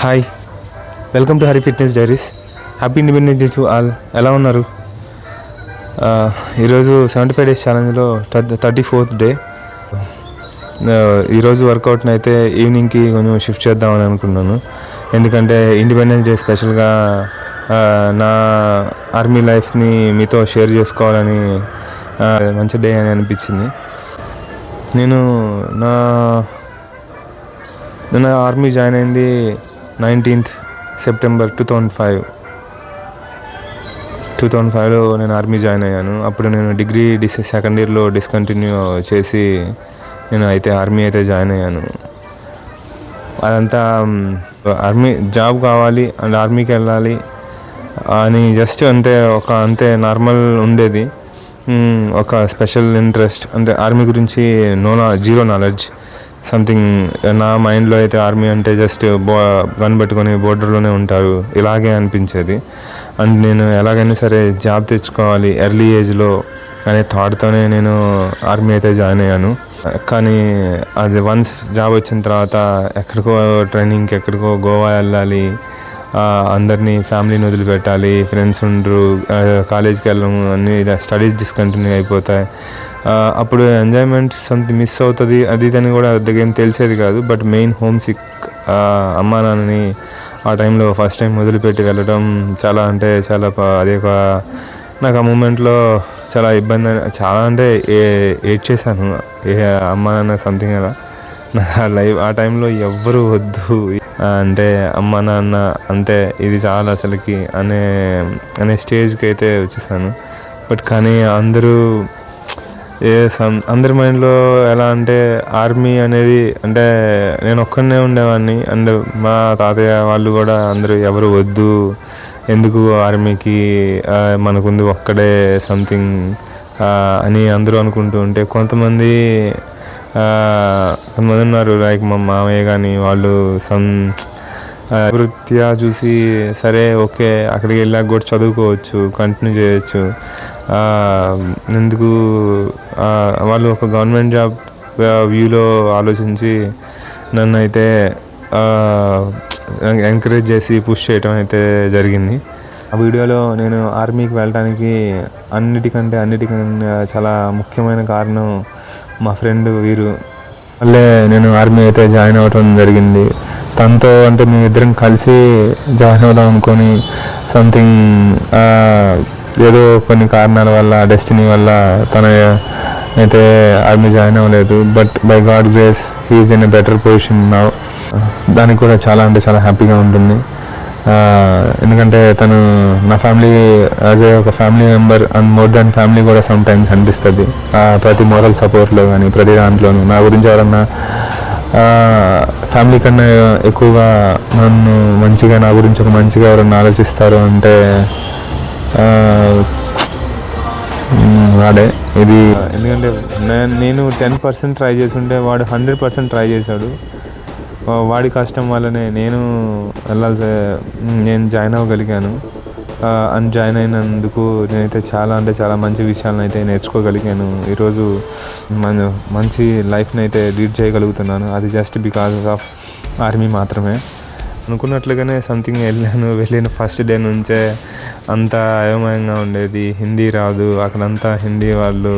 Hi, welcome to Hari fitness diaries. Happy independence day to all. ఎలా ఉన్నారు? ఈరోజు 75 days ఛాలెంజ్లో 34th day. ఈరోజు వర్కౌట్ని అయితే ఈవినింగ్కి కొంచెం షిఫ్ట్ చేద్దామని అనుకున్నాను. ఎందుకంటే ఇండిపెండెన్స్ డే స్పెషల్గా నా ఆర్మీ లైఫ్ని మీతో షేర్ చేసుకోవాలని మంచి డే అని అనిపించింది. నేను ఆర్మీ జాయిన్ అయింది 19th September 2005లో నేను ఆర్మీ జాయిన్ అయ్యాను. అప్పుడు నేను డిగ్రీ సెకండ్ ఇయర్లో డిస్కంటిన్యూ చేసి నేను అయితే ఆర్మీ అయితే జాయిన్ అయ్యాను. అదంతా ఆర్మీ జాబ్ కావాలి అండ్ ఆర్మీకి వెళ్ళాలి అని జస్ట్ అంతే నార్మల్ ఉండేది. ఒక స్పెషల్ ఇంట్రెస్ట్ అంటే ఆర్మీ గురించి జీరో నాలెడ్జ్ సంథింగ్. నా మైండ్లో అయితే ఆర్మీ అంటే జస్ట్ గన్ పెట్టుకొని బోర్డర్లోనే ఉంటారు ఇలాగే అనిపించేది. అండ్ నేను ఎలాగైనా సరే జాబ్ తెచ్చుకోవాలి ఎర్లీ ఏజ్లో అనే థాట్తోనే నేను ఆర్మీ అయితే జాయిన్ అయ్యాను. కానీ అది వన్స్ జాబ్ వచ్చిన తర్వాత ఎక్కడికో ట్రైనింగ్కి ఎక్కడికో గోవా వెళ్ళాలి, అందరినీ ఫ్యామిలీని వదిలిపెట్టాలి, ఫ్రెండ్స్ ఉండరు, కాలేజ్కి వెళ్ళము, అన్నీ స్టడీస్ డిస్కంటిన్యూ అయిపోతాయి. అప్పుడు ఎంజాయ్మెంట్ సంథింగ్ మిస్ అవుతుంది. అది అని కూడా ఏం తెలిసేది కాదు. బట్ మెయిన్ హోమ్ సిక్, అమ్మా నాన్నని ఆ టైంలో ఫస్ట్ టైం వదిలిపెట్టి వెళ్ళడం చాలా అది నాకు ఆ మూమెంట్లో చాలా ఇబ్బంది, చాలా ఏడ్ చేశాను. అమ్మా నాన్న సంథింగ్ అలా నా లైఫ్ ఆ టైంలో ఎవ్వరూ వద్దు అంటే అమ్మ నాన్న అంతే ఇది చాలా అసలుకి అనే స్టేజ్కి అయితే వచ్చేసాను. బట్ కానీ అందరి మైండ్లో ఎలా అంటే ఆర్మీ అనేది అంటే నేను ఒక్కనే ఉండేవాడిని. అండ్ మా తాతయ్య వాళ్ళు కూడా అందరూ ఎవరు వద్దు, ఎందుకు ఆర్మీకి, మనకుంది ఒక్కడే సంథింగ్ అని అందరూ అనుకుంటూ ఉంటే కొంతమంది ఉన్నారు లైక్ మా మామయ్య కానీ వాళ్ళు వృత్తిగా చూసి సరే ఓకే అక్కడికి వెళ్ళాక కూడా చదువుకోవచ్చు, కంటిన్యూ చేయొచ్చు, ఎందుకు వాళ్ళు ఒక గవర్నమెంట్ జాబ్ వ్యూలో ఆలోచించి నన్ను అయితే ఎంకరేజ్ చేసి పుష్ చేయటం అయితే జరిగింది. ఆ వీడియోలో నేను ఆర్మీకి వెళ్ళడానికి అన్నిటికంటే చాలా ముఖ్యమైన కారణం మా ఫ్రెండ్ వీరు వల్లే నేను ఆర్మీ అయితే జాయిన్ అవ్వటం జరిగింది. తనతో అంటే మేమిద్దరం కలిసి జాయిన్ అవుదాం అనుకొని సంథింగ్ ఏదో కొన్ని కారణాల వల్ల డెస్టినీ వల్ల తన అయితే ఆర్మీ జాయిన్ అవ్వలేదు. But by God grace he is in a better position now. దానికి కూడా చాలా హ్యాపీగా ఉంటుంది. ఎందుకంటే తను నా ఫ్యామిలీ యాజ్ ఏ ఒక family member and more than family కూడా సమ్ టైమ్స్ అనిపిస్తుంది. ప్రతి మోరల్ సపోర్ట్లో కానీ ప్రతి దాంట్లోనూ నా గురించి ఎవరన్నా ఫ్యామిలీ కన్నా ఎక్కువగా నన్ను నా గురించి ఒక మంచిగా ఎవరన్నా ఆలోచిస్తారు అంటే వాడే. ఇది ఎందుకంటే నేను 10% ట్రై చేసి ఉంటే వాడు 100% ట్రై చేశాడు. వాడి కష్టం వల్లనే నేను జాయిన్ అవ్వగలిగాను. అండ్ జాయిన్ అయినందుకు నేనైతే చాలా మంచి విషయాలను అయితే నేర్చుకోగలిగాను. ఈరోజు మంచి లైఫ్ని అయితే లీడ్ చేయగలుగుతున్నాను. అది జస్ట్ బికాజ్ ఆఫ్ ఆర్మీ మాత్రమే. అనుకున్నట్లుగానే సంథింగ్ వెళ్ళిన ఫస్ట్ డే నుంచే అంతా అయోమయంగా ఉండేది. హిందీ రాదు, అక్కడంతా హిందీ వాళ్ళు.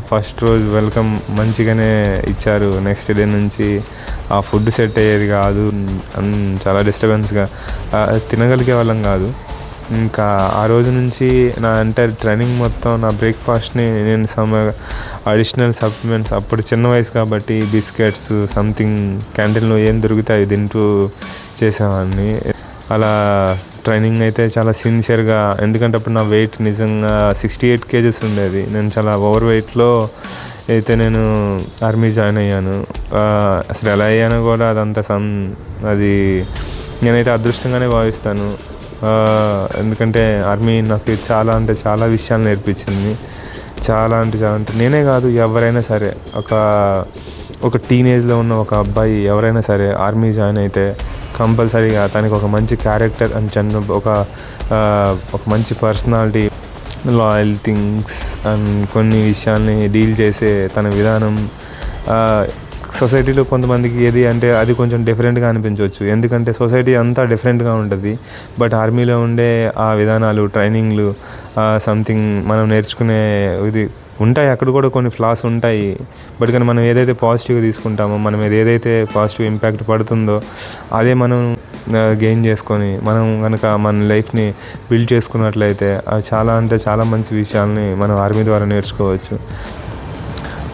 ఫస్ట్ రోజు వెల్కమ్ మంచిగానే ఇచ్చారు. నెక్స్ట్ డే నుంచి ఆ ఫుడ్ సెట్ అయ్యేది కాదు, చాలా డిస్టర్బెన్స్గా తినగలిగే వాళ్ళం కాదు. ఇంకా ఆ రోజు నుంచి నా ఎంటైర్ ట్రైనింగ్ మొత్తం నా బ్రేక్ఫాస్ట్ని నేను అడిషనల్ సప్లిమెంట్స్, అప్పుడు చిన్న వయసు కాబట్టి బిస్కెట్స్ సంథింగ్ క్యాంటీన్లో ఏం దొరుకుతాయి తింటూ చేసేవాడిని. అలా ట్రైనింగ్ అయితే చాలా సిన్సియర్గా, ఎందుకంటే అప్పుడు నా వెయిట్ నిజంగా 68 kgs ఉండేది. నేను చాలా ఓవర్ వెయిట్లో అయితే నేను ఆర్మీ జాయిన్ అయ్యాను. అసలు ఎలా అయ్యానో కూడా అది నేనైతే అదృష్టంగానే భావిస్తాను. ఎందుకంటే ఆర్మీ నాకు చాలా విషయాలు నేర్పించింది. చాలా నేనే కాదు ఎవరైనా సరే, ఒక టీనేజ్లో ఉన్న ఒక అబ్బాయి ఎవరైనా సరే ఆర్మీ జాయిన్ అయితే కంపల్సరీగా తనకి ఒక మంచి క్యారెక్టర్ అండ్ ఒక మంచి పర్సనాలిటీ, లాయల్ థింగ్స్ అండ్ కొన్ని విషయాల్ని డీల్ చేసే తన విధానం సొసైటీలో కొంతమందికి ఏది అంటే అది కొంచెం డిఫరెంట్గా అనిపించవచ్చు, ఎందుకంటే సొసైటీ అంతా డిఫరెంట్గా ఉంటుంది. బట్ ఆర్మీలో ఉండే ఆ విధానాలు, ట్రైనింగ్లు, సంథింగ్ మనం నేర్చుకునే ఇది ఉంటాయి. అక్కడ కూడా కొన్ని ఫ్లాస్ ఉంటాయి. బట్ కానీ మనం ఏదైతే పాజిటివ్గా తీసుకుంటామో, మనం ఏదైతే పాజిటివ్ ఇంపాక్ట్ పడుతుందో అదే మనం గెయిన్ చేసుకొని మనం కనుక మన లైఫ్ని బిల్డ్ చేసుకున్నట్లయితే అది చాలా అంటే చాలా మంచి విషయాల్ని మనం ఆర్మీ ద్వారా నేర్చుకోవచ్చు.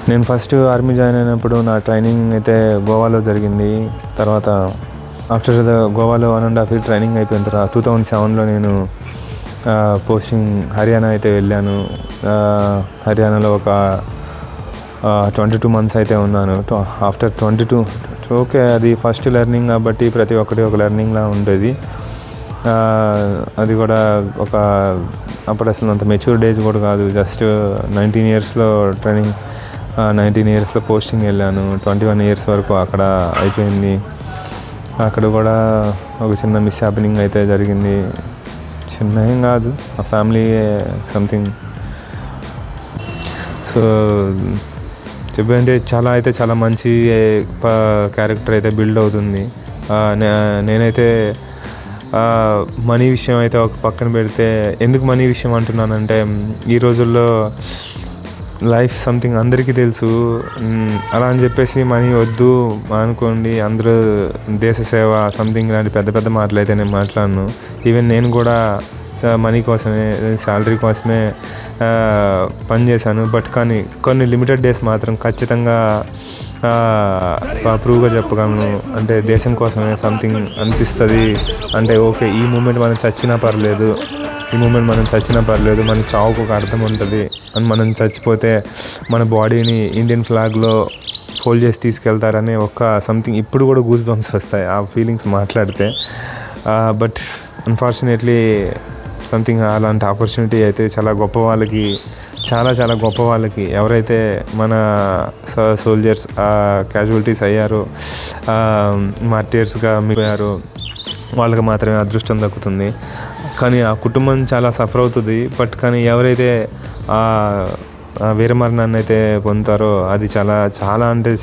నేను ఫస్ట్ ఆర్మీ జాయిన్ అయినప్పుడు నా ట్రైనింగ్ అయితే గోవాలో జరిగింది. తర్వాత ఆఫ్టర్ గోవాలో 1.5 year ట్రైనింగ్ అయిపోయిన తర్వాత 2007లో నేను పోస్టింగ్ హర్యానా అయితే వెళ్ళాను. హర్యానాలో ఒక 22 months అయితే ఉన్నాను. ఆఫ్టర్ 22 ఓకే, అది ఫస్ట్ లెర్నింగ్ కాబట్టి ప్రతి ఒక్కటి ఒక లెర్నింగ్లా ఉండేది. అది కూడా అప్పుడు అసలు అంత మెచ్యూర్డ్ ఏజ్ కూడా కాదు, జస్ట్ 19 yearsలో ట్రైనింగ్, 19 yearsలో పోస్టింగ్ వెళ్ళాను. 21 years వరకు అక్కడ అయిపోయింది. అక్కడ కూడా ఒక చిన్న మిస్ హ్యాపెనింగ్ అయితే జరిగింది. చిన్న ఏం కాదు, ఆ ఫ్యామిలీ సంథింగ్. సో చెప్పంటే చాలా మంచి క్యారెక్టర్ అయితే బిల్డ్ అవుతుంది. నేనైతే మనీ విషయం అయితే ఒక పక్కన పెడితే, ఎందుకు మనీ విషయం అంటున్నానంటే ఈ రోజుల్లో లైఫ్ సంథింగ్ అందరికీ తెలుసు. అలా అని చెప్పేసి మనీ వద్దు అనుకోండి, అందరూ దేశ సేవ సంథింగ్ ఇలాంటి పెద్ద మాటలు అయితే నేను మాట్లాడను. ఈవెన్ నేను కూడా మనీ కోసమే, శాలరీ కోసమే పనిచేశాను. బట్ కానీ కొన్ని లిమిటెడ్ డేస్ మాత్రం ఖచ్చితంగా ప్రూవ్గా చెప్పగలను. అంటే దేశం కోసమే సంథింగ్ అనిపిస్తుంది. అంటే ఓకే, ఈ మూమెంట్ మనం చచ్చినా పర్లేదు, మన చావుకు ఒక అర్థం ఉంటుంది. అని మనం చచ్చిపోతే మన బాడీని ఇండియన్ ఫ్లాగ్లో ఫోల్డ్ చేసి తీసుకెళ్తారనే ఒక సంథింగ్ ఇప్పుడు కూడా గూస్ బంప్స్ వస్తాయి ఆ ఫీలింగ్స్ మాట్లాడితే. బట్ అన్ఫార్చునేట్లీ సంథింగ్ అలాంటి ఆపర్చునిటీ అయితే చాలా గొప్ప వాళ్ళకి ఎవరైతే మన సోల్జర్స్ క్యాజువాలిటీస్ అయ్యారో, మార్టియర్స్గా మిగిలారో వాళ్ళకి మాత్రమే అదృష్టం దక్కుతుంది. కానీ ఆ కుటుంబం చాలా సఫర్ అవుతుంది. బట్ కానీ ఎవరైతే వీరమరణాన్ని అయితే పొందుతారో అది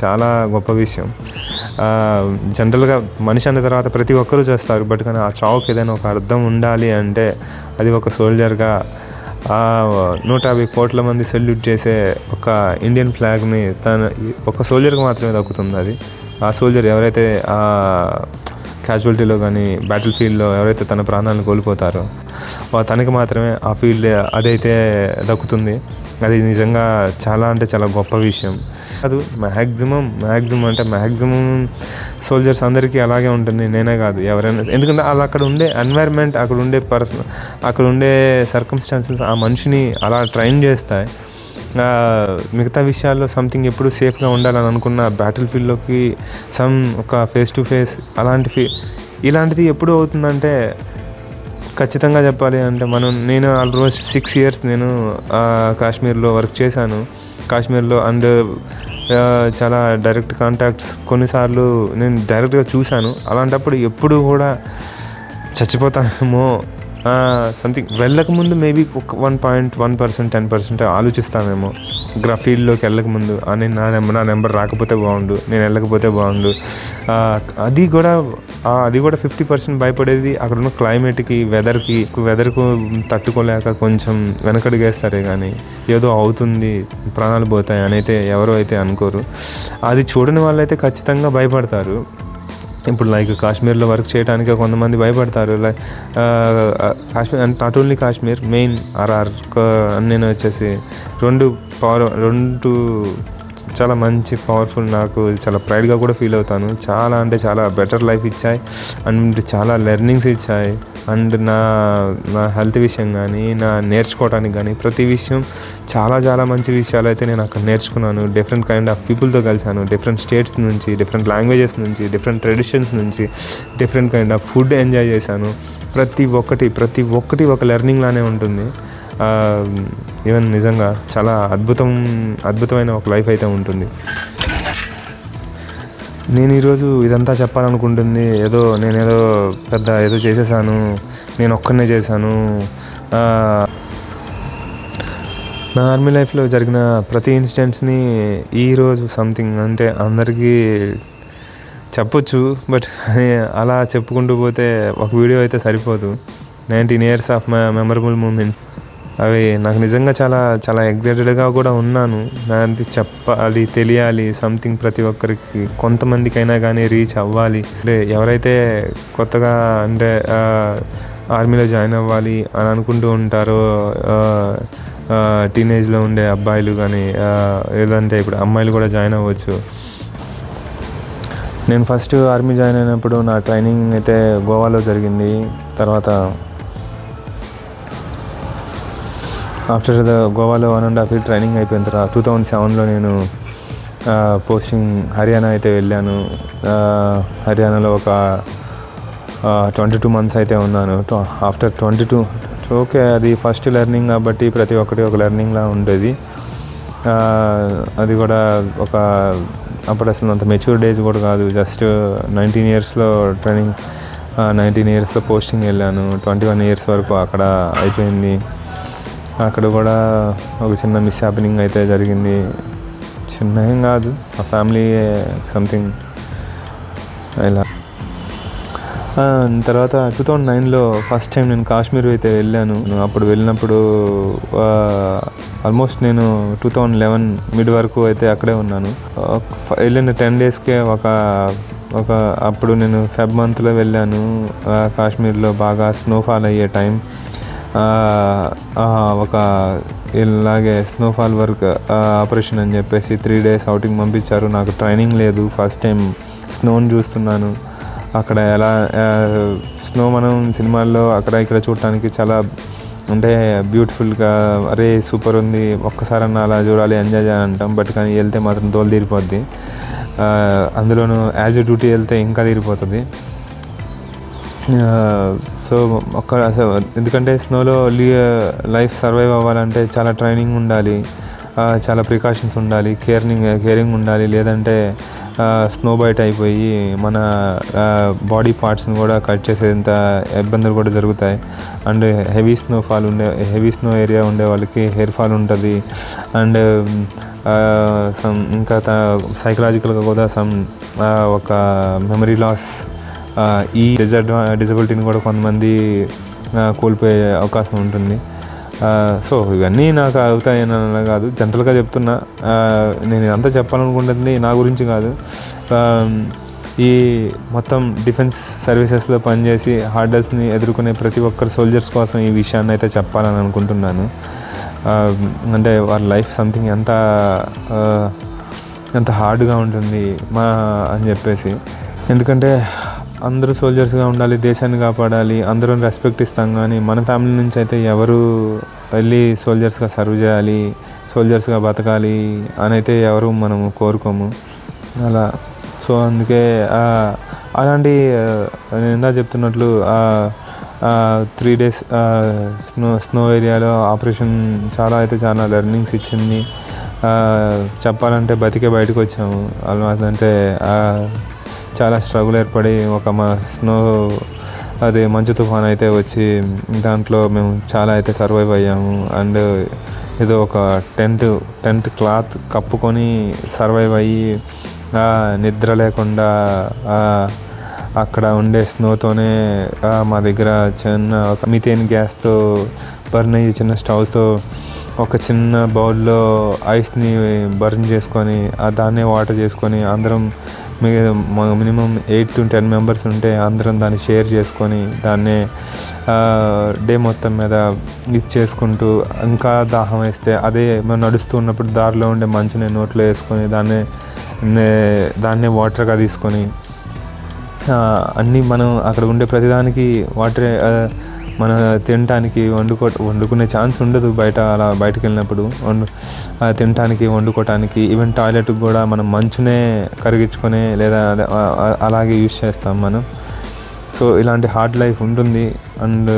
చాలా గొప్ప విషయం. జనరల్గా మనిషి అన్న తర్వాత ప్రతి ఒక్కరూ చేస్తారు. బట్ కానీ ఆ చావుకి ఏదైనా ఒక అర్థం ఉండాలి అంటే అది ఒక సోల్జర్గా 150 కోట్ల మంది సెల్యూట్ చేసే ఒక ఇండియన్ ఫ్లాగ్ని ఒక సోల్జర్కి మాత్రమే దక్కుతుంది. అది ఆ సోల్జర్ ఎవరైతే క్యాజువాలిటీలో కానీ బ్యాటిల్ ఫీల్డ్లో ఎవరైతే తన ప్రాణాలను కోల్పోతారో తనకి మాత్రమే ఆ ఫీల్డ్ అదైతే దక్కుతుంది. అది నిజంగా చాలా గొప్ప విషయం. అది మ్యాక్సిమం సోల్జర్స్ అందరికీ అలాగే ఉంటుంది, నేనే కాదు ఎవరైనా. ఎందుకంటే అక్కడ ఉండే ఎన్వైర్న్మెంట్, అక్కడ ఉండే సర్కమ్స్టాన్సెస్ ఆ మనిషిని అలా ట్రైన్ చేస్తాయి. మిగతా విషయాల్లో సంథింగ్ ఎప్పుడు సేఫ్గా ఉండాలని అనుకున్న బ్యాటిల్ ఫీల్డ్లోకి ఒక ఫేస్ టు ఫేస్ ఇలాంటిది ఎప్పుడు అవుతుందంటే, ఖచ్చితంగా చెప్పాలి అంటే నేను ఆల్మోస్ట్ 6 years నేను కాశ్మీర్లో వర్క్ చేశాను. కాశ్మీర్లో అండ్ చాలా డైరెక్ట్ కాంటాక్ట్స్ కొన్నిసార్లు నేను డైరెక్ట్గా చూశాను. అలాంటప్పుడు ఎప్పుడు కూడా చచ్చిపోతానేమో సంథింగ్ వెళ్ళకముందు మేబీ ఒక 1% 10% ఆలోచిస్తానేమో. ఫీల్డ్లోకి వెళ్ళకముందు నా నెంబర్ రాకపోతే బాగుండు, నేను వెళ్ళకపోతే బాగుండు. అది కూడా 50% భయపడేది అక్కడ ఉన్న క్లైమేట్కి, వెదర్కు తట్టుకోలేక కొంచెం వెనకడుగేస్తారే కానీ ఏదో అవుతుంది, ప్రాణాలు పోతాయి అని అయితే ఎవరు అయితే అనుకోరు. అది చూడని వాళ్ళైతే ఖచ్చితంగా భయపడతారు. ఇప్పుడు కాశ్మీర్లో వర్క్ చేయడానికి కొంతమంది భయపడతారు. కాశ్మీర్ అంటే నాట్ ఓన్లీ కాశ్మీర్, మెయిన్ ఆర్ఆర్ నేను వచ్చేసి రెండు చాలా మంచి పవర్ఫుల్, నాకు చాలా ప్రైడ్గా కూడా ఫీల్ అవుతాను. చాలా బెటర్ లైఫ్ ఇచ్చాయి అండ్ చాలా లెర్నింగ్స్ ఇచ్చాయి. అండ్ నా హెల్త్ విషయం కానీ, నా నేర్చుకోవడానికి కానీ ప్రతి విషయం చాలా మంచి విషయాలు అయితే నేను అక్కడ నేర్చుకున్నాను. డిఫరెంట్ కైండ్ ఆఫ్ పీపుల్తో కలిసాను, డిఫరెంట్ స్టేట్స్ నుంచి, డిఫరెంట్ లాంగ్వేజెస్ నుంచి, డిఫరెంట్ ట్రెడిషన్స్ నుంచి, different kind of food enjoy చేశాను. ప్రతి ఒక్కటి ఒక లెర్నింగ్ లానే ఉంటుంది. ఈవెన్ నిజంగా చాలా అద్భుతమైన ఒక లైఫ్ అయితే ఉంటుంది. నేను ఈరోజు ఇదంతా చెప్పాలనుకుంటుంది నేనేదో ఏదో చేసేసాను, నేను ఒక్కనే చేశాను. నా ఆర్మీ లైఫ్లో జరిగిన ప్రతి ఇన్సిడెంట్స్ని ఈరోజు సంథింగ్ అంటే అందరికీ చెప్పొచ్చు, బట్ అలా చెప్పుకుంటూ పోతే ఒక వీడియో అయితే సరిపోదు. 19 years of my memorable moment. అవి నాకు నిజంగా చాలా చాలా ఎగ్జైటెడ్గా కూడా ఉన్నాను. అది చెప్పాలి, తెలియాలి సంథింగ్ ప్రతి ఒక్కరికి, కొంతమందికైనా కానీ రీచ్ అవ్వాలి. అంటే ఎవరైతే కొత్తగా అంటే ఆర్మీలో జాయిన్ అవ్వాలి అని అనుకుంటూ ఉంటారో, టీనేజ్లో ఉండే అబ్బాయిలు కానీ ఏదంటే ఇప్పుడు అమ్మాయిలు కూడా జాయిన్ అవ్వచ్చు. నేను ఫస్ట్ ఆర్మీ జాయిన్ అయినప్పుడు నా ట్రైనింగ్ అయితే గోవాలో జరిగింది. తర్వాత ఆఫ్టర్ గోవాలో 1.5 year ట్రైనింగ్ అయిపోయిన తర్వాత 2007లో నేను పోస్టింగ్ హర్యానా అయితే వెళ్ళాను. హర్యానాలో ఒక 22 months అయితే ఉన్నాను. ఆఫ్టర్ 22 ఓకే, అది ఫస్ట్ లెర్నింగ్ కాబట్టి ప్రతి ఒక్కటి ఒక లెర్నింగ్లా ఉండేది. అది కూడా ఒక అప్పుడు అసలు అంత మెచ్యూర్డ్ ఏజ్ కూడా కాదు. జస్ట్ 19 yearsలో ట్రైనింగ్, 19 yearsలో పోస్టింగ్ వెళ్ళాను. 21 years వరకు అక్కడ అయిపోయింది. అక్కడ కూడా ఒక చిన్న మిస్ హ్యాపెనింగ్ అయితే జరిగింది. చిన్న ఏం కాదు, ఆ ఫ్యామిలీ సంథింగ్ ఇలా. తర్వాత 2009లో ఫస్ట్ టైం నేను కాశ్మీర్ అయితే వెళ్ళాను. అప్పుడు వెళ్ళినప్పుడు ఆల్మోస్ట్ నేను 2011 మిడ్ వరకు అయితే అక్కడే ఉన్నాను. వెళ్ళిన 10 daysకే ఒక అప్పుడు నేను ఫెబ్ మంత్లో వెళ్ళాను. కాశ్మీర్లో బాగా స్నోఫాల్ అయ్యే టైం. ఒక ఇలాగే స్నోఫాల్ వర్క్ ఆపరేషన్ అని చెప్పేసి 3 days అవుటింగ్ పంపించారు. నాకు ట్రైనింగ్ లేదు, ఫస్ట్ టైం స్నోని చూస్తున్నాను. అక్కడ ఎలా స్నో మనం సినిమాల్లో అక్కడ ఇక్కడ చూడటానికి చాలా అంటే బ్యూటిఫుల్గా, అరే సూపర్ ఉంది, ఒక్కసారన్నా అలా చూడాలి, ఎంజాయ్ చేయాలి అంటాం. బట్ కానీ వెళ్తే మాత్రం తోలు తీరిపోద్ది. అందులోనూ యాజ్ ఎ డ్యూటీ వెళ్తే ఇంకా తీరిపోతుంది. సో ఎందుకంటే స్నోలో లైఫ్ సర్వైవ్ అవ్వాలంటే చాలా ట్రైనింగ్ ఉండాలి, చాలా ప్రికాషన్స్ ఉండాలి, కేరింగ్ ఉండాలి. లేదంటే స్నో బైట్ అయిపోయి మన బాడీ పార్ట్స్ని కూడా కట్ చేసేంత ఇబ్బందులు కూడా జరుగుతాయి. అండ్ హెవీ స్నో ఏరియా ఉండే వాళ్ళకి హెయిర్ ఫాల్ ఉంటుంది. అండ్ ఇంకా సైకలాజికల్గా కూడా ఒక మెమరీ లాస్, ఈ డిజబిలిటీని కూడా కొంతమంది కోల్పోయే అవకాశం ఉంటుంది. సో ఇవన్నీ నాకు అవుతాయని కాదు, జనరల్గా చెప్తున్నా. నేను అంతా చెప్పాలనుకుంటుంది నా గురించి కాదు, ఈ మొత్తం డిఫెన్స్ సర్వీసెస్లో పనిచేసి హార్డర్స్ని ఎదుర్కొనే ప్రతి ఒక్కరు సోల్జర్స్ కోసం ఈ విషయాన్ని అయితే చెప్పాలని అనుకుంటున్నాను. అంటే వాళ్ళ లైఫ్ సంథింగ్ ఎంత హార్డ్గా ఉంటుంది అని చెప్పేసి. ఎందుకంటే అందరూ సోల్జర్స్గా ఉండాలి, దేశాన్ని కాపాడాలి, అందరం రెస్పెక్ట్ ఇస్తాం. కానీ మన ఫ్యామిలీ నుంచి అయితే ఎవరు వెళ్ళి సోల్జర్స్గా సర్వ్ చేయాలి, సోల్జర్స్గా బతకాలి అని అయితే ఎవరు మనము కోరుకోము అలా. సో అందుకే అలాంటి నేను ఇందా చెప్తున్నట్లు 3 days స్నో ఏరియాలో ఆపరేషన్ చాలా లెర్నింగ్స్ ఇచ్చింది. చెప్పాలంటే బతికే బయటకు వచ్చాము. ఆల్మోస్ట్ అంటే చాలా స్ట్రగుల్ ఏర్పడి అది మంచు తుఫాన్ అయితే వచ్చి దాంట్లో మేము చాలా అయితే సర్వైవ్ అయ్యాము. అండ్ ఏదో ఒక టెంట్ క్లాత్ కప్పుకొని సర్వైవ్ అయ్యి నిద్ర లేకుండా అక్కడ ఉండే స్నోతోనే మా దగ్గర చిన్న ఒక మిథేన్ గ్యాస్తో బర్న్ అయ్యి చిన్న స్టవ్తో ఒక చిన్న బౌల్లో ఐస్ని బర్న్ చేసుకొని దాన్నే వాటర్ చేసుకొని అందరం మినిమం 8 to 10 members ఉంటే అందరం దాన్ని షేర్ చేసుకొని దాన్నే డే మొత్తం మీద ఇది చేసుకుంటూ, ఇంకా దాహం వేస్తే అదే మేము నడుస్తూ ఉన్నప్పుడు దారిలో ఉండే మంచుని నోట్లో వేసుకొని దాన్నే వాటర్గా తీసుకొని అన్నీ మనం అక్కడ ఉండే ప్రతిదానికి వాటర్ మన తినటానికి వండుకునే ఛాన్స్ ఉండదు బయటకు వెళ్ళినప్పుడు. తినటానికి, వండుకోవటానికి, ఈవెన్ టాయిలెట్కి కూడా మనం మంచునే కరిగించుకొని లేదా అలాగే యూజ్ చేస్తాం మనం. సో ఇలాంటి హార్డ్ లైఫ్ ఉంటుంది. అండ్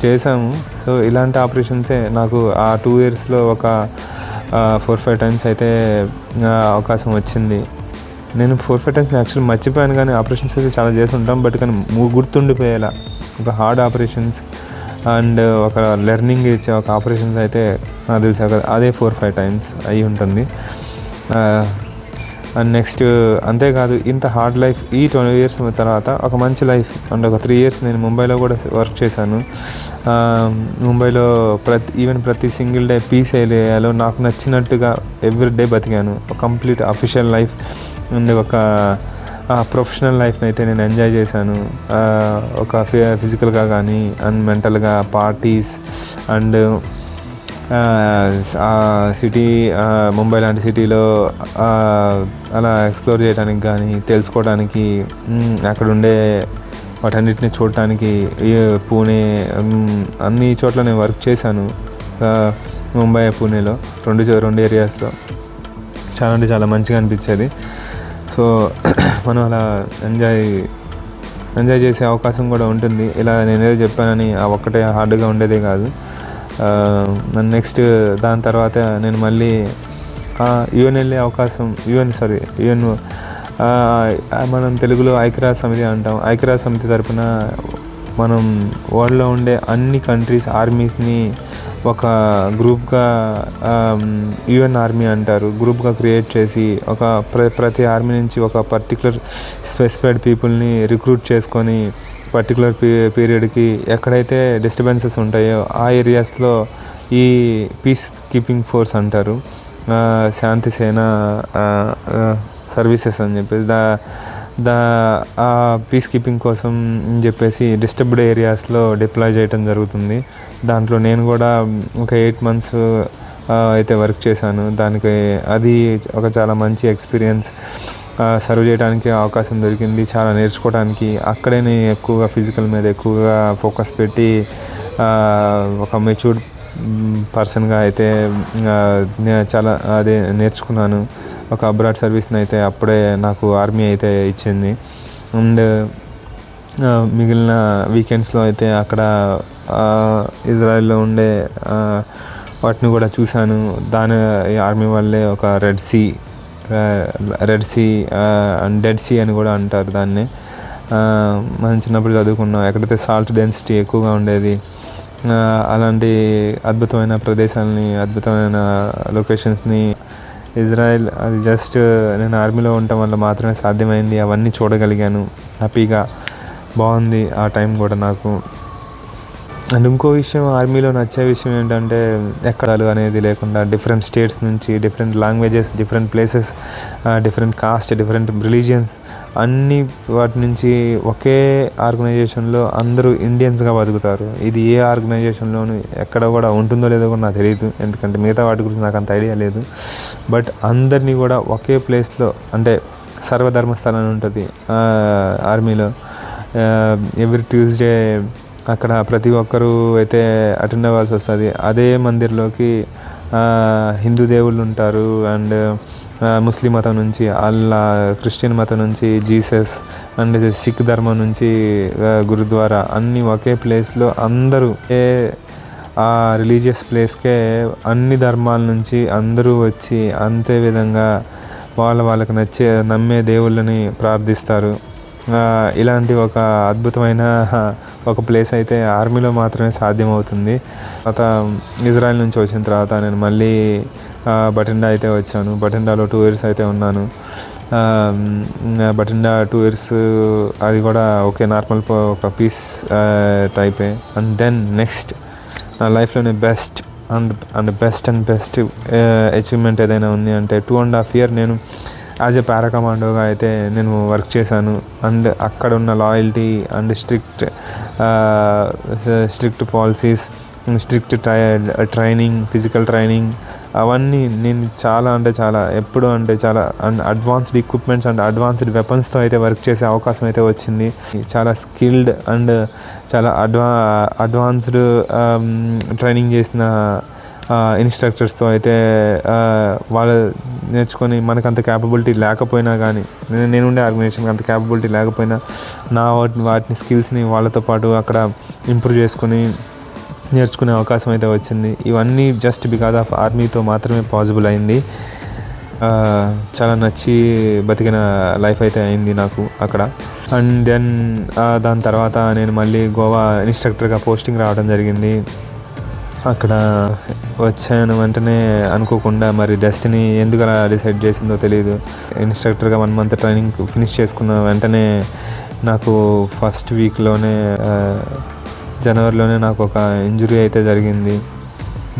చేసాము. సో ఇలాంటి ఆపరేషన్సే నాకు ఆ 2 yearsలో ఒక 4-5 times అయితే అవకాశం వచ్చింది. నేను 4-5 times యాక్చువల్లీ మర్చిపోయాను, కానీ ఆపరేషన్స్ అయితే చాలా చేస్తుంటాం. బట్ కానీ గుర్తుండిపోయేలా ఒక హార్డ్ ఆపరేషన్స్ అండ్ ఒక లెర్నింగ్ ఇచ్చే ఒక ఆపరేషన్స్ అయితే నాకు తెలిసి అదే 4-5 టైమ్స్ అయి ఉంటుంది. అండ్ నెక్స్ట్ అంతేకాదు ఇంత హార్డ్ లైఫ్ ఈ 20 years తర్వాత ఒక మంచి లైఫ్ అండ్ ఒక 3 years నేను ముంబైలో కూడా వర్క్ చేశాను. ముంబైలో ప్రతి సింగిల్ డే పీస్ ఏరియాలో నాకు నచ్చినట్టుగా ఎవ్రీడే బతికాను. ఒక కంప్లీట్ అఫీషియల్ లైఫ్ అండ్ ఒక ప్రొఫెషనల్ లైఫ్ని అయితే నేను ఎంజాయ్ చేశాను. ఒక ఫిజికల్గా కానీ అండ్ మెంటల్గా పార్టీస్ అండ్ సిటీ ముంబై లాంటి సిటీలో అలా ఎక్స్ప్లోర్ చేయడానికి కానీ తెలుసుకోవడానికి అక్కడ ఉండే వాటన్నిటిని చూడటానికి పూణే అన్ని చోట్ల నేను వర్క్ చేశాను. ముంబై పూణేలో రెండు ఏరియాస్లో చాలా అంటే చాలా మంచిగా అనిపించేది. సో మనం అలా ఎంజాయ్ చేసే అవకాశం కూడా ఉంటుంది. ఇలా నేనేదో చెప్పానని ఆ ఒక్కటే హార్డ్గా ఉండేదే కాదు. నెక్స్ట్ దాని తర్వాత నేను మళ్ళీ యుఎన్ వెళ్ళే అవకాశం యుఎన్ మనం తెలుగులో ఐక్యరాజ్య సమితి అంటాం. ఐక్యరాజ్య సమితి తరపున మనం వరల్డ్లో ఉండే అన్ని కంట్రీస్ ఆర్మీస్ని ఒక గ్రూప్గా యుఎన్ ఆర్మీ అంటారు, గ్రూప్గా క్రియేట్ చేసి ఒక ప్రతి ఆర్మీ నుంచి ఒక పర్టికులర్ స్పెసిఫైడ్ పీపుల్ని రిక్రూట్ చేసుకొని పర్టికులర్ పీరియడ్కి ఎక్కడైతే డిస్టర్బెన్సెస్ ఉంటాయో ఆ ఏరియాస్లో ఈ పీస్ కీపింగ్ ఫోర్స్ అంటారు, శాంతి సేన సర్వీసెస్ అని చెప్పేసి ఆ పీస్ కీపింగ్ కోసం అని చెప్పేసి డిస్టర్బ్డ్ ఏరియాస్లో డిప్లాయ్ చేయడం జరుగుతుంది. దాంట్లో నేను కూడా ఒక 8 months అయితే వర్క్ చేశాను. దానికి అది ఒక చాలా మంచి ఎక్స్పీరియన్స్. సర్వ్ చేయడానికి అవకాశం దొరికింది, చాలా నేర్చుకోవడానికి. అక్కడే నేను ఎక్కువగా ఫిజికల్ మీద ఎక్కువగా ఫోకస్ పెట్టి ఒక మెచ్యూర్డ్ పర్సన్గా అయితే చాలా అదే నేర్చుకున్నాను. ఒక అబ్రాడ్ సర్వీస్ని అయితే అప్పుడే నాకు ఆర్మీ అయితే ఇచ్చింది. అండ్ మిగిలిన వీకెండ్స్లో అయితే అక్కడ ఇజ్రాయెల్లో ఉండే వాటిని కూడా చూశాను. ఆర్మీ వల్లే ఒక red sea and dead sea అని కూడా అంటారు దాన్ని. మనం చిన్నప్పుడు చదువుకున్నాం, ఎక్కడైతే సాల్ట్ డెన్సిటీ ఎక్కువగా ఉండేది అలాంటి అద్భుతమైన ప్రదేశాలని, అద్భుతమైన లొకేషన్స్ని ఇజ్రాయెల్ అది జస్ట్ నేను ఆర్మీలో ఉండటం వల్ల మాత్రమే సాధ్యమైంది. అవన్నీ చూడగలిగాను, హ్యాపీగా బాగుంది ఆ టైం కూడా నాకు. అండ్ ఇంకో విషయం ఆర్మీలో నచ్చే విషయం ఏంటంటే ఎక్కడాలు అనేది లేకుండా డిఫరెంట్ స్టేట్స్ నుంచి different languages, different places, different cost, different religions అన్ని వాటి నుంచి ఒకే ఆర్గనైజేషన్లో అందరూ ఇండియన్స్గా బతుకుతారు. ఇది ఏ ఆర్గనైజేషన్లోనూ ఎక్కడ కూడా ఉంటుందో లేదో కూడా నాకు తెలియదు, ఎందుకంటే మిగతా వాటి గురించి నాకు అంత ఐడియా లేదు. బట్ అందరినీ కూడా ఒకే ప్లేస్లో, అంటే సర్వధర్మస్థలం అని ఉంటుంది ఆర్మీలో. ఎవ్రీ ట్యూస్డే అక్కడ ప్రతి ఒక్కరూ అయితే అటెండ్ అవ్వాల్సి వస్తుంది. అదే మందిర్లోకి హిందూ దేవుళ్ళు ఉంటారు, అండ్ ముస్లిం మతం నుంచి అల్లా, క్రిస్టియన్ మతం నుంచి జీసస్, అండ్ సిక్ ధర్మం నుంచి గురుద్వారా, అన్నీ ఒకే ప్లేస్లో అందరూ ఆ రిలీజియస్ ప్లేస్కే అన్ని ధర్మాల నుంచి అందరూ వచ్చి అంతే విధంగా వాళ్ళకి నమ్మే దేవుళ్ళని ప్రార్థిస్తారు. ఇలాంటి ఒక అద్భుతమైన ఒక ప్లేస్ అయితే ఆర్మీలో మాత్రమే సాధ్యమవుతుంది. తర్వాత ఇజ్రాయెల్ నుంచి వచ్చిన తర్వాత నేను మళ్ళీ బటిండా అయితే వచ్చాను. బటిండాలో 2 years అయితే ఉన్నాను. బటిండా 2 years అది కూడా ఓకే నార్మల్ ఒక పీస్ టైపే. అండ్ దెన్ నెక్స్ట్ నా లైఫ్లోనే బెస్ట్ అచీవ్మెంట్ ఏదైనా ఉంది అంటే 2.5 years నేను యాజ్ ఎ పారాకమాండోగా అయితే నేను వర్క్ చేశాను. అండ్ అక్కడ ఉన్న loyalty and strict policies, strict training, physical training, అవన్నీ నేను చాలా అడ్వాన్స్డ్ ఎక్విప్మెంట్స్ అండ్ అడ్వాన్స్డ్ వెపన్స్తో అయితే వర్క్ చేసే అవకాశం అయితే వచ్చింది. చాలా స్కిల్డ్ అండ్ చాలా అడ్వాన్స్డ్ ట్రైనింగ్ చేసిన ఇన్స్ట్రక్టర్స్తో అయితే వాళ్ళు నేర్చుకొని మనకు అంత క్యాపబిలిటీ లేకపోయినా కానీ, నేను ఉండే ఆర్గనైజేషన్కి అంత క్యాపబిలిటీ లేకపోయినా వాటిని స్కిల్స్ని వాళ్ళతో పాటు అక్కడ ఇంప్రూవ్ చేసుకొని నేర్చుకునే అవకాశం అయితే వచ్చింది. ఇవన్నీ జస్ట్ బికాజ్ ఆఫ్ ఆర్మీతో మాత్రమే పాసిబుల్ అయింది. చాలా నచ్చి బతికిన లైఫ్ అయితే అయింది నాకు అక్కడ. అండ్ దెన్ దాని తర్వాత నేను మళ్ళీ గోవా ఇన్స్ట్రక్టర్గా పోస్టింగ్ రావడం జరిగింది. అక్కడ వచ్చాను వెంటనే అనుకోకుండా, మరి డెస్టినీ ఎందుకు అలా డిసైడ్ చేసిందో తెలియదు, ఇన్స్ట్రక్టర్గా 1 month ట్రైనింగ్ ఫినిష్ చేసుకున్న వెంటనే నాకు ఫస్ట్ వీక్లోనే జనవరిలోనే నాకు ఒక ఇంజురీ అయితే జరిగింది.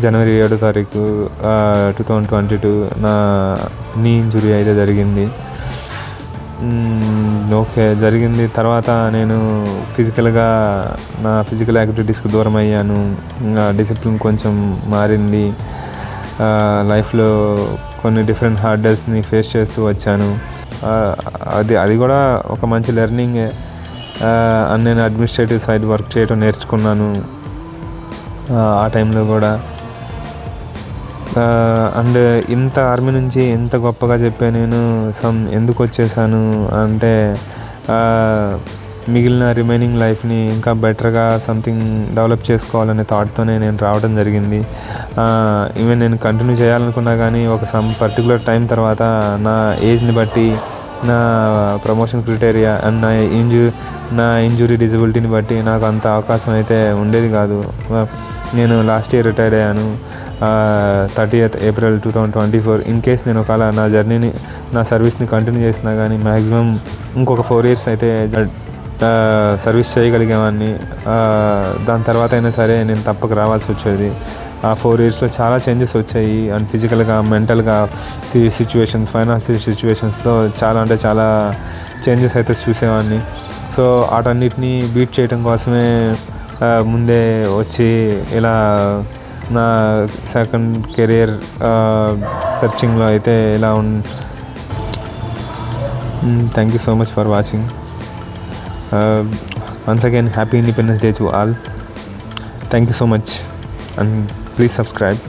జనవరి 7వ తారీఖు 2022 నా నీ ఇంజురీ అయితే జరిగింది. ఓకే, జరిగింది. తర్వాత నేను ఫిజికల్గా నా ఫిజికల్ యాక్టివిటీస్కి దూరం అయ్యాను. డిసిప్లిన్ కొంచెం మారింది. లైఫ్లో కొన్ని డిఫరెంట్ హార్డర్స్ని ఫేస్ చేస్తూ వచ్చాను. అది కూడా ఒక మంచి లెర్నింగే. అండ్ నేను అడ్మినిస్ట్రేటివ్ సైడ్ వర్క్ చేయడం నేర్చుకున్నాను ఆ టైంలో కూడా. అండ్ ఇంత ఆర్మీ నుంచి ఎంత గొప్పగా చెప్పా నేను ఎందుకు వచ్చేసాను అంటే, మిగిలిన రిమైనింగ్ లైఫ్ని ఇంకా బెటర్గా సంథింగ్ డెవలప్ చేసుకోవాలనే థాట్తోనే నేను రావడం జరిగింది. ఈవెన్ నేను కంటిన్యూ చేయాలనుకున్నా కానీ ఒక పర్టికులర్ టైం తర్వాత నా ఏజ్ని బట్టి, నా ప్రమోషన్ క్రైటీరియా అండ్ నా ఇంజురీ డిజబిలిటీని బట్టి నాకు అంత అవకాశం అయితే ఉండేది కాదు. నేను లాస్ట్ ఇయర్ రిటైర్ అయ్యాను 30th April 2024. ఇన్ కేస్ నేను ఒకవేళ నా సర్వీస్ని కంటిన్యూ చేసినా కానీ మ్యాక్సిమం ఇంకొక 4 years అయితే సర్వీస్ చేయగలిగేవాడిని. దాని తర్వాత అయినా సరే నేను తప్పక రావాల్సి వచ్చేది. ఆ 4 yearsలో చాలా చేంజెస్ వచ్చాయి. అండ్ ఫిజికల్గా, మెంటల్గా, సిచ్యువేషన్స్, ఫైనాన్షియల్ సిచ్యువేషన్స్లో చాలా చేంజెస్ అయితే చూసేవాడిని. సో వాటన్నిటిని బీట్ చేయడం కోసమే ముందే వచ్చి ఇలా నా సెకండ్ కెరియర్ సర్చింగ్లో అయితే ఇలా thank you so much for watching. Once again happy independence day to all. Thank you so much and please subscribe.